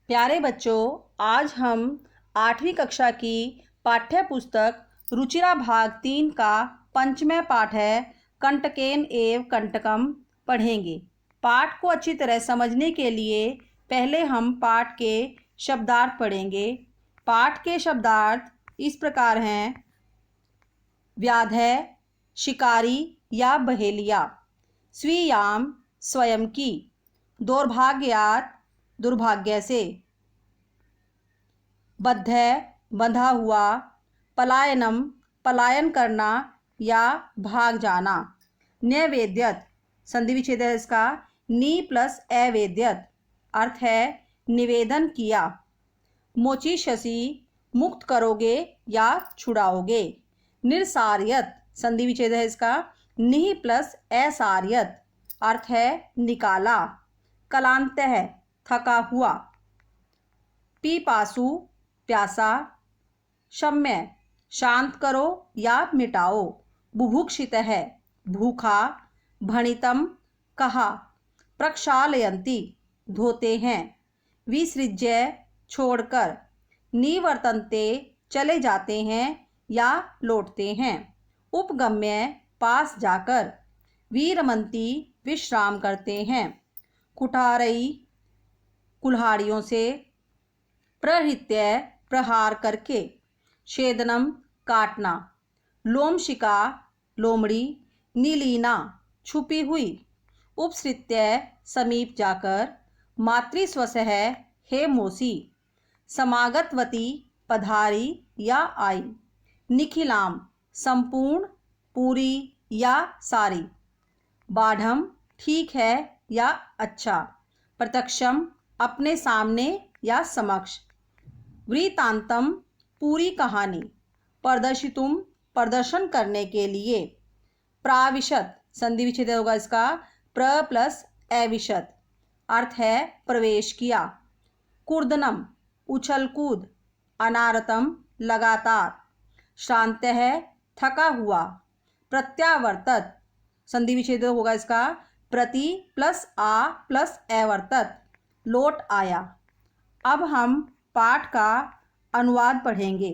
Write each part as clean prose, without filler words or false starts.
प्यारे बच्चों, आज हम 8वीं कक्षा की पाठ्य पुस्तक रुचिरा भाग 3 का पंचम पाठ है कंटकेन एव कंटकम पढ़ेंगे। पाठ को अच्छी तरह समझने के लिए पहले हम पाठ के शब्दार्थ पढ़ेंगे। पाठ के शब्दार्थ इस प्रकार हैं: व्याधय, शिकारी या बहेलिया, स्वीयाम स्वयं की, दौर्भाग्यात दुर्भाग्य से, बद्ध बंधा हुआ, पलायनम पलायन करना या भाग जाना, नैवेद्यत संधि विच्छेद है इसका नी प्लस अवेद्यत अर्थ है निवेदन किया, मोचिशसी मुक्त करोगे या छुड़ाओगे, निर्सार्यत संधि विच्छेद है इसका निह प्लस असार्यत अर्थ है निकाला, कलांत है थका हुआ, पीपासु प्यासा, शम्य शांत करो या मिटाओ, बुभुक्षित है भूखा, भणितम कहा, प्रक्षालयन्ति धोते हैं, विसृज्य छोड़कर, निवर्तन्ते चले जाते हैं या लौटते हैं, उपगम्य पास जाकर, वीरमंती विश्राम करते हैं, कुठारई कुल्हाड़ियों से, प्रहृत्य प्रहार करके, छेदनम काटना, लोमशिका लोमड़ी, नीलीना छुपी हुई, उपसृत्य समीप जाकर, मातृस्वसह हे मौसी, समागतवती पधारी या आई, निखिलाम संपूर्ण पूरी या सारी, बाढ़म ठीक है या अच्छा, प्रत्यक्षम अपने सामने या समक्ष, वृत्तांतम पूरी कहानी, प्रदर्शितुम प्रदर्शन करने के लिए, प्राविशत संधि विच्छेद होगा इसका प्र प्लस अविशत अर्थ है प्रवेश किया, कूर्दनम उछल कूद, अनारतम लगातार, श्रांत है थका हुआ, प्रत्यावर्तत संधि विच्छेद होगा इसका प्रति प्लस आ प्लस अवर्तत लौट आया। अब हम पाठ का अनुवाद पढ़ेंगे।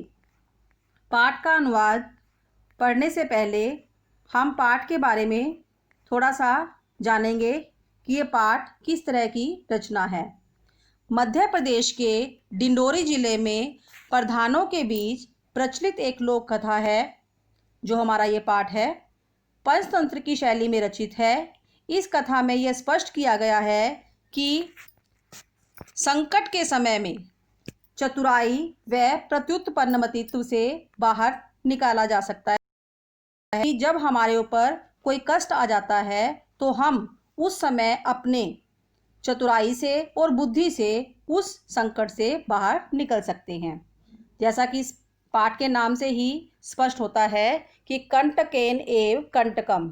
पाठ का अनुवाद पढ़ने से पहले हम पाठ के बारे में थोड़ा सा जानेंगे कि ये पाठ किस तरह की रचना है। मध्य प्रदेश के डिंडोरी जिले में प्रधानों के बीच प्रचलित एक लोक कथा है जो हमारा ये पाठ है। पंचतंत्र की शैली में रचित है। इस कथा में यह स्पष्ट किया गया है कि संकट के समय में चतुराई व प्रत्युत्पन्नमतित्व से बाहर निकाला जा सकता है कि जब हमारे ऊपर कोई कष्ट आ जाता है तो हम उस समय अपने चतुराई से और बुद्धि से उस संकट से बाहर निकल सकते हैं। जैसा कि इस पाठ के नाम से ही स्पष्ट होता है कि कंटकेन एव कंटकम,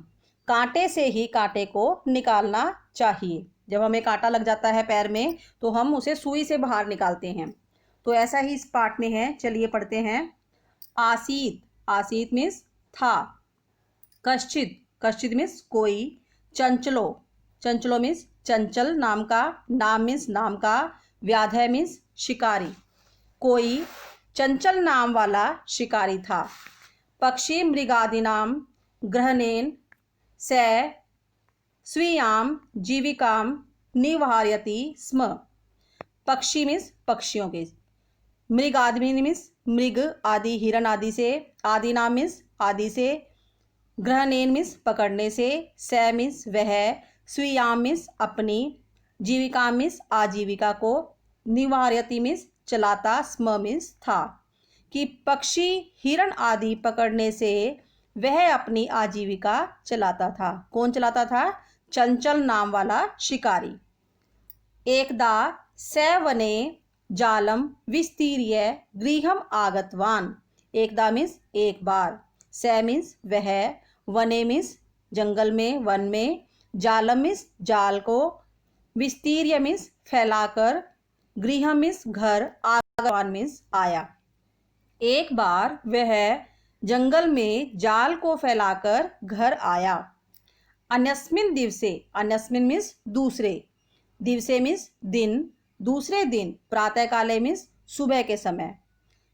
कांटे से ही कांटे को निकालना चाहिए। जब हमें कांटा लग जाता है पैर में तो हम उसे सुई से बाहर निकालते हैं। तो ऐसा ही इस पाठ में है। चलिए पढ़ते हैं। आसीत, आसीत मीन्स था, कश्चित, कश्चित मीन्स कोई, चंचलो, चंचलो मीन्स चंचल नाम का, नाम मीन्स नाम का, व्याधय मीन्स शिकारी, कोई चंचल नाम वाला शिकारी था, पक्षी मृगादीनाम ग्रहणेन स स्वीयाम जीविकाम निवारयति स्म, पक्षी मीन्स पक्षियों के, मृगादि मीन्स मृग आदि हिरण आदि से, आदि नाम मीन्स आदि से, ग्रहणेन मीन्स पकड़ने से, स मीन्स वह, स्वीयाम मीन्स अपनी, जीविका मीन्स आजीविका को, निवारयति मीन्स चलाता, स्म मीन्स था, कि पक्षी हिरण आदि पकड़ने से वह अपनी आजीविका चलाता था। कौन चलाता था? चंचल नाम वाला शिकारी। एकदा स वने जालम विस्तीर्य गृहम आगतवान, एकदा मीन्स एक बार, स मीन्स वह, वने मीन्स जंगल में, वन में, जालम मीन्स जाल को, विस्तीर्य मीन्स फैलाकर, गृह मीन्स घर, आगतवान मीन्स आया। एक बार वह जंगल में जाल को फैलाकर घर आया। अन्यस्मिन दिवसे, अन्यस्मिन मीन्स दूसरे, दिवसे मीन्स दिन, दूसरे दिन प्रातः काले मीन्स सुबह के समय,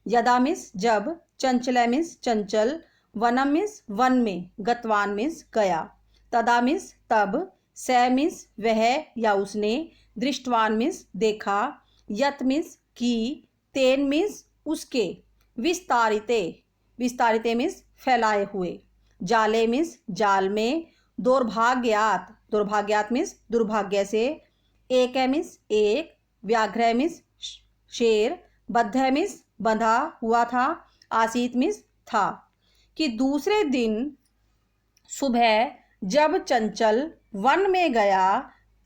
यदा मीन्स जब, चंचल मीन्स चंचल, वनम मीन्स वन में, गतवान मीन्स गया, तदा मीन्स तब, स मीन्स वह या उसने, दृष्टवान मीन्स देखा, यत मीन्स की, तेन मीन्स उसके, विस्तारिते, विस्तारिते मीन्स फैलाए हुए, जाले मीन्स जाल में, दुर्भाग्यात, दुर्भाग्यात मीन्स दुर्भाग्य से, एक मीन्स एक, व्याघ्र मीन्स शेर, बद्ध मीन्स बंधा हुआ था, आसीत मीन्स था। कि दूसरे दिन सुबह जब चंचल वन में गया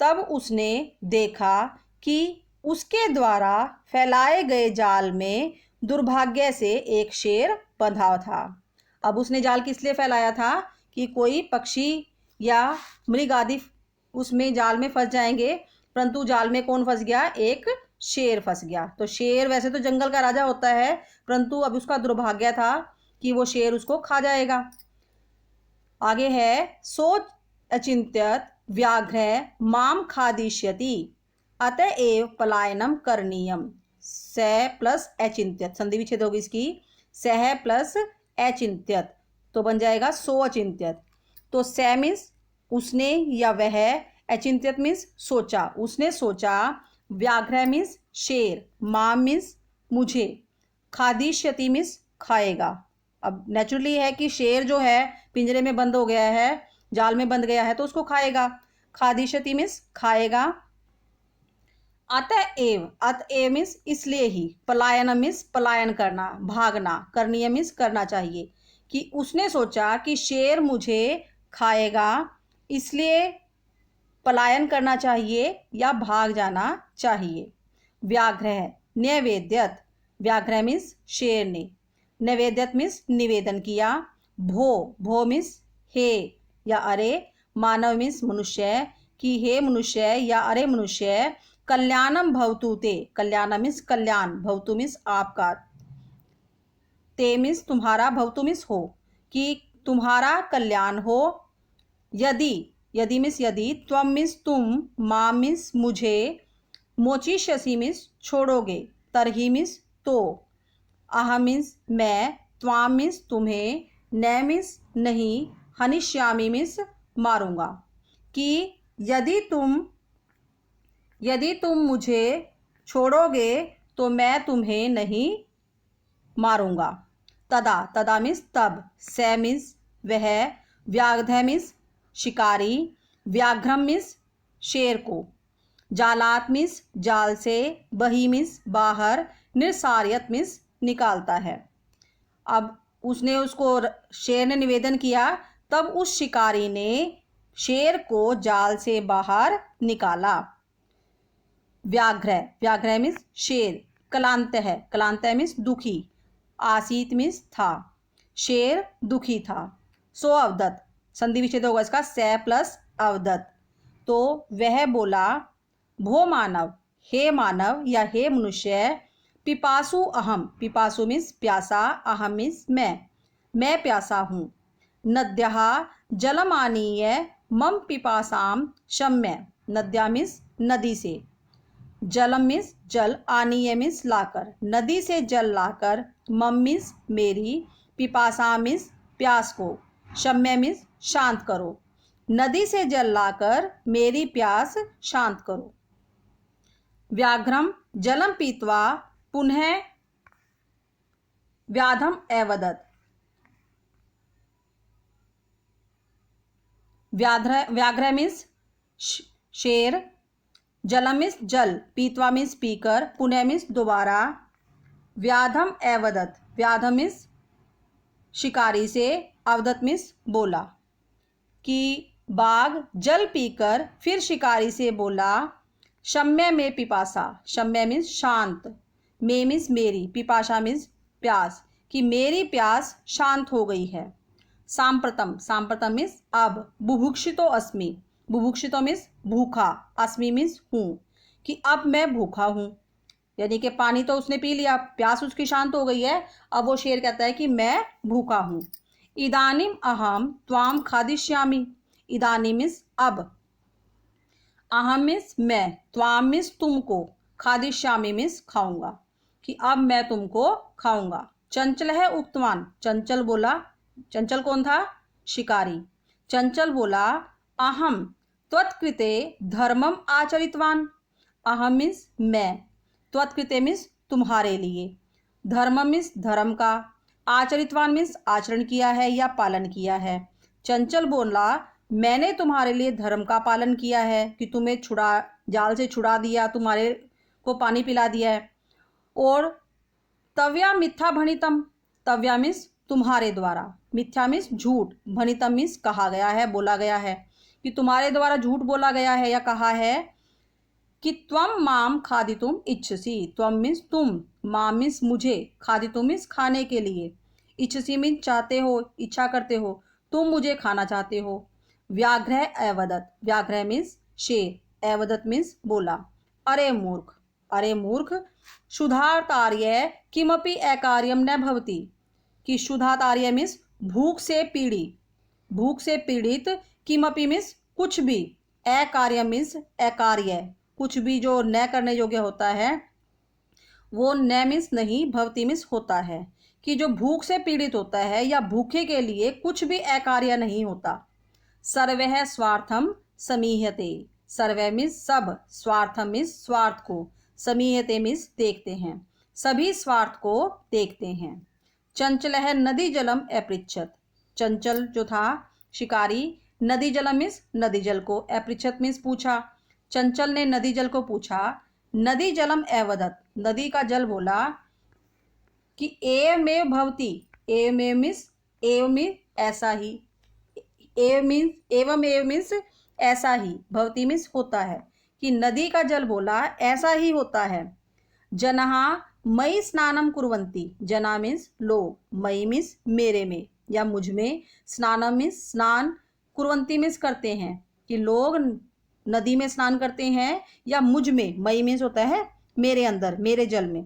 तब उसने देखा कि उसके द्वारा फैलाए गए जाल में दुर्भाग्य से एक शेर बंधा था। अब उसने जाल किस लिए फैलाया था कि कोई पक्षी या मृग आदि उसमें जाल में फंस जाएंगे, परंतु जाल में कौन फंस गया? एक शेर फंस गया। तो शेर वैसे तो जंगल का राजा होता है, परंतु अब उसका दुर्भाग्य था कि वो शेर उसको खा जाएगा। आगे है सोच अचिंत्यत व्याघ्र माम खादिष्यति अतएव पलायनम करणीयम। स प्लस अचिंत्यत, संधि विच्छेद होगी इसकी, सह प्लस अचिंत्यत तो बन जाएगा सो अचिंत्यत। तो स मीन्स उसने या वह, अचिंत्यत मीन्स सोचा, उसने सोचा, व्याघ्र मीन्स शेर, माम मीन्स मुझे, खादिष्यति मीन्स खाएगा। अब नेचुरली है कि शेर जो है पिंजरे में बंद हो गया है, जाल में बंद गया है, तो उसको खाएगा। खादिष्यति मीन्स खाएगा। अतएव, अतएव मीन्स इसलिए ही, पलायन मीन्स पलायन करना, भागना, करणीय मीन्स करना चाहिए। कि उसने सोचा कि शेर मुझे खाएगा, इसलिए पलायन करना चाहिए या भाग जाना चाहिए। व्याघ्र नैवेद्यत, व्याघ्र मीन्स शेर ने, नैवेद्यत मीन्स निवेदन किया। भो, भो मीन्स हे या अरे, मानव मीन्स मनुष्य, कि हे मनुष्य या अरे मनुष्य, कल्याणम भवतु ते, कल्याण मीन्स कल्याण, भवतु मीन्स आपका, ते मीन्स तुम्हारा, भवतु मीन्स हो, कि तुम्हारा कल्याण हो। यदि, यदि मीन्स यदि, त्वम मीन्स तुम, माम मीन्स मुझे, मोचिष्यसि मीन्स छोड़ोगे, तरही मीन्स तो, अहम मीन्स मैं, त्वाम मीन्स तुम्हें, न मीन्स नहीं, हनिष्यामी मीन्स मारूंगा। कि यदि तुम मुझे छोड़ोगे तो मैं तुम्हें नहीं मारूंगा। तदा, तदा मीन्स तब, स मीन्स वह, व्याघ्र मीन्स शिकारी, व्याघ्रम मीन्स शेर को, जालात मीन्स जाल से, बही मीन्स बाहर, निरसारियत मीन्स निकालता है। अब उसने उसको, शेर ने निवेदन किया, तब उस शिकारी ने शेर को जाल से बाहर निकाला। व्याघ्र, व्याघ्र मीन्स शेर, कलांत है, कलांत मीन्स दुखी, आसीत मीन्स था, शेर दुखी था। सो अवदत, संधि विच्छेद होगा इसका, स प्लस अवदत तो वह बोला, भो मानव, हे मानव या हे मनुष्य, पिपासु अहम, पिपासु मीन्स प्यासा, अहम मीन्स मैं प्यासा हूँ। नद्यः जलमानीय मम पिपासाम शम्य, नद्या मीन्स नदी से, जलम मीन्स जल, आनीय मीन्स लाकर, नदी से जल लाकर, मम मीन्स मेरी, पिपासा मीन्स प्यास को, शम्य मीन्स शांत करो, नदी से जल लाकर मेरी प्यास शांत करो। व्याघ्रम जलम पीत्वा पुनः व्याधम एवदत, व्याघ्र मीन्स शेर, जलम मीन्स जल, पीतवा मीन्स पीकर, पुनः मीन्स दोबारा, व्याधम एवदत, व्याधम मीन्स शिकारी से, अवदत मीन्स बोला। कि बाघ जल पीकर फिर शिकारी से बोला, शम्य में पिपासा, शम्य मीन्स शांत, में मीन्स मेरी, पिपाशा मीन्स प्यास, कि मेरी प्यास शांत हो गई है। सांप्रतम, सांप्रतम मीन्स अब, बुभुक्षितो अस्मि, बुभुक्षितो मीन्स भूखा, अस्मि मीन्स हूँ, कि अब मैं भूखा हूँ, यानी कि पानी तो उसने पी लिया, प्यास उसकी शांत हो गई है, अब वो शेर कहता है कि मैं भूखा हूँ। इदानीम अहम त्वाम खादिष्यामि, इदानीम मीन्स अब, अहम मीन्स मैं, त्वाम मीन्स तुमको, खादिष्यामि मीन्स खाऊंगा, कि अब मैं तुमको खाऊंगा। चंचल है उक्तवान, चंचल बोला, चंचल कौन था? शिकारी। चंचल बोला अहम त्वत्कृते धर्मम आचरितवान। अहम मीन्स मैं, त्वत्कृते मीन्स तुम्हारे लिए, धर्म मीन्स धर्म का, आचरितवान मीन्स आचरण किया है या पालन किया है। चंचल बोला मैंने तुम्हारे लिए धर्म का पालन किया है कि तुम्हें जाल से छुड़ा दिया, तुम्हारे को पानी पिला दिया है। और तव्या मिथ्या भणितम, तव्या मीन्स तुम्हारे द्वारा, मिथ्या मीन्स झूठ, भणितम मीन्स कहा गया है, बोला गया है, कि तुम्हारे द्वारा झूठ बोला गया है या कहा है कि त्वम माम खादितुम इच्छसि। त्वम मीन्स तुम, माम मीन्स मुझे, खादितुम मीन्स खाने के लिए, इच्छसि मीन्स चाहते हो, इच्छा करते हो, तुम मुझे खाना चाहते हो। व्याघ्र अवदत, व्याघ्र मीन्स शेर, अवदत मीन्स बोला। अरे मूर्ख, अरे मूर्ख, क्षुधार्तार्य किमपि अकार्यम न भवति, कि क्षुधार्तार्य मीन्स भूख से पीड़ित, भूख से पीड़ित, किमपि मीन्स कुछ भी, अकार्य मीन्स अकार्य, कुछ भी जो न करने योग्य होता है वो न मीन्स नहीं, भवती मीन्स होता है, कि जो भूख से पीड़ित होता है या भूखे के लिए कुछ भी अकार्य नहीं होता। सर्वः स्वार्थम समीहते, सर्वः मीन्स सब, स्वार्थम मीन्स स्वार्थ को, समीहते मीन्स देखते हैं, सभी स्वार्थ को देखते हैं। चंचल है नदी जलम अपृच्छत, चंचल जो था शिकारी, नदी जलम मीन्स नदी जल को, अपृच्छत मीन्स पूछा। चंचल ने नदी जल को पूछा। नदी जलम अवदत, नदी का जल बोला कि एवमेव भवति, एवमेव मीन्स, एव मीन्स ऐसा ही, एवमेव मीन्स ऐसा ही, भवति मीन्स होता है, कि नदी का जल बोला ऐसा ही होता है। जनहा मई स्नानम कुर्वन्ति, जना मीन्स लोग, मई मीन्स मेरे में या मुझ में, स्नानम मीन्स स्नान, कुर्वन्ति मीन्स करते हैं, कि लोग नदी में स्नान करते हैं, या मुझ में, मई मीन्स होता है मेरे अंदर, मेरे जल में,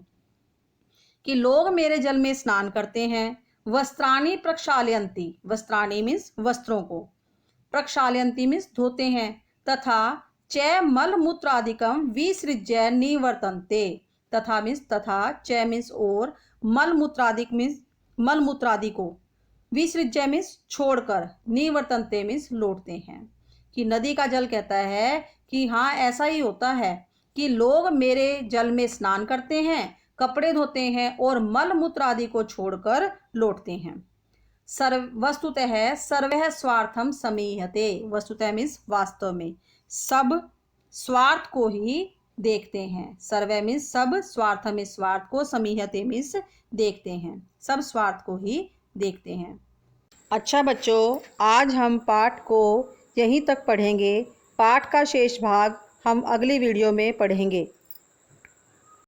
कि लोग मेरे जल में स्नान करते हैं। वस्त्राणि प्रक्षालयन्ति, वस्त्राणि मीन्स वस्त्रों को, प्रक्षालयन्ति मीन्स धोते हैं। तथा च मल मूत्रादिकम विसृज्य निवर्तन्ते, तथा मीन्स तथा, च मीन्स और, मल मूत्रादिक मीन्स मल मूत्रादि को, विसृज्य मीन्स छोड़कर, निवर्तन्ते मीन्स लौटते हैं, कि नदी का जल कहता है कि हाँ ऐसा ही होता है कि लोग मेरे जल में स्नान करते हैं, कपड़े धोते हैं और मल मूत्र आदि को छोड़कर लौटते हैं। वस्तुतः सर्वः स्वार्थम समीहते, वस्तुतः मीन्स वास्तव में, सब स्वार्थ को ही देखते हैं। सर्व मीन्स सब, स्वार्थ में स्वार्थ को, समीहते मीन्स देखते हैं, सब स्वार्थ को ही देखते हैं। अच्छा बच्चों, आज हम पाठ को यहीं तक पढ़ेंगे। पाठ का शेष भाग हम अगली वीडियो में पढ़ेंगे।